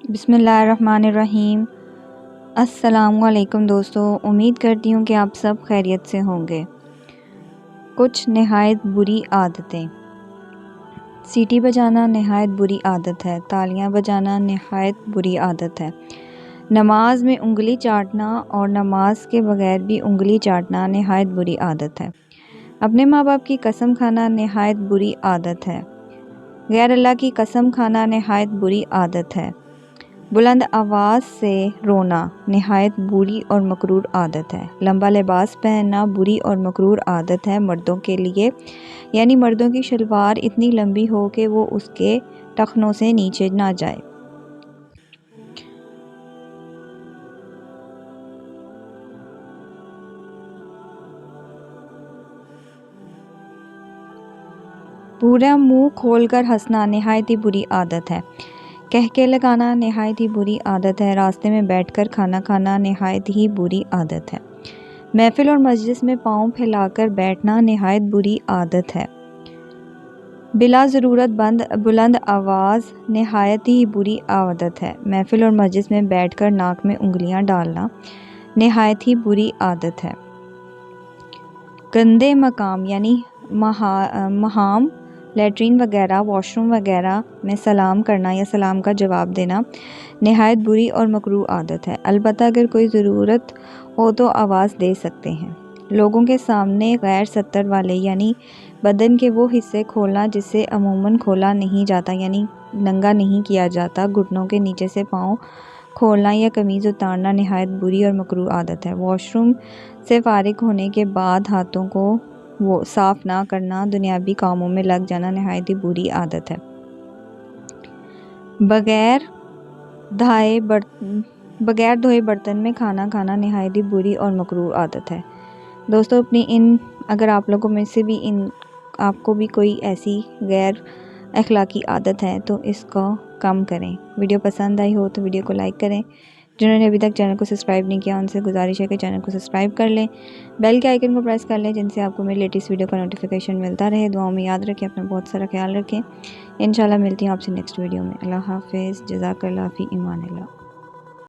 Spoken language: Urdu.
بسم اللہ الرحمن الرحیم۔ السلام علیکم دوستو، امید کرتی ہوں کہ آپ سب خیریت سے ہوں گے۔ کچھ نہایت بری عادتیں۔ سیٹی بجانا نہایت بری عادت ہے۔ تالیاں بجانا نہایت بری عادت ہے۔ نماز میں انگلی چاٹنا اور نماز کے بغیر بھی انگلی چاٹنا نہایت بری عادت ہے۔ اپنے ماں باپ کی قسم کھانا نہایت بری عادت ہے۔ غیر اللہ کی قسم کھانا نہایت بری عادت ہے۔ بلند آواز سے رونا نہایت بری اور مکروہ عادت ہے۔ لمبا لباس پہننا بری اور مکروہ عادت ہے مردوں کے لیے، یعنی مردوں کی شلوار اتنی لمبی ہو کہ وہ اس کے ٹخنوں سے نیچے نہ جائے۔ پورا منہ کھول کر ہنسنا نہایت ہی بری عادت ہے۔ کہکے لگانا نہایت ہی بری عادت ہے۔ راستے میں بیٹھ کر کھانا کھانا نہایت ہی بری عادت ہے۔ محفل اور مجلس میں پاؤں پھیلا کر بیٹھنا نہایت بری عادت ہے۔ بلا ضرورت بلند آواز نہایت ہی بری عادت ہے۔ محفل اور مجلس میں بیٹھ کر ناک میں انگلیاں ڈالنا نہایت ہی بری عادت ہے۔ گندے مقام یعنی محام، لیٹرین وغیرہ، واش روم وغیرہ میں سلام کرنا یا سلام کا جواب دینا نہایت بری اور مکروہ عادت ہے۔ البتہ اگر کوئی ضرورت ہو تو آواز دے سکتے ہیں۔ لوگوں کے سامنے غیر ستر والے یعنی بدن کے وہ حصے کھولنا جسے عموماً کھولا نہیں جاتا، یعنی ننگا نہیں کیا جاتا، گھٹنوں کے نیچے سے پاؤں کھولنا یا قمیض اتارنا نہایت بری اور مکروہ عادت ہے۔ واش روم سے فارغ ہونے کے بعد ہاتھوں کو صاف نہ کرنا، دنیاوی کاموں میں لگ جانا نہایت ہی بری عادت ہے۔ بغیر دھوئے برتن میں کھانا کھانا نہایت ہی بری اور مکروہ عادت ہے۔ دوستو اگر آپ لوگوں میں سے بھی آپ کو بھی کوئی ایسی غیر اخلاقی عادت ہے تو اس کو کم کریں۔ ویڈیو پسند آئی ہو تو ویڈیو کو لائک کریں۔ جنہوں نے ابھی تک چینل کو سبسکرائب نہیں کیا ان سے گزارش ہے کہ چینل کو سبسکرائب کر لیں، بیل کے آئیکن کو پریس کر لیں جن سے آپ کو میری لیٹسٹ ویڈیو کا نوٹیفیکیشن ملتا رہے۔ دعاؤں میں یاد رکھیں، اپنا بہت سارا خیال رکھیں۔ انشاءاللہ ملتی ہوں آپ سے نیکسٹ ویڈیو میں۔ اللہ حافظ، جزاک اللہ، فی امان اللہ۔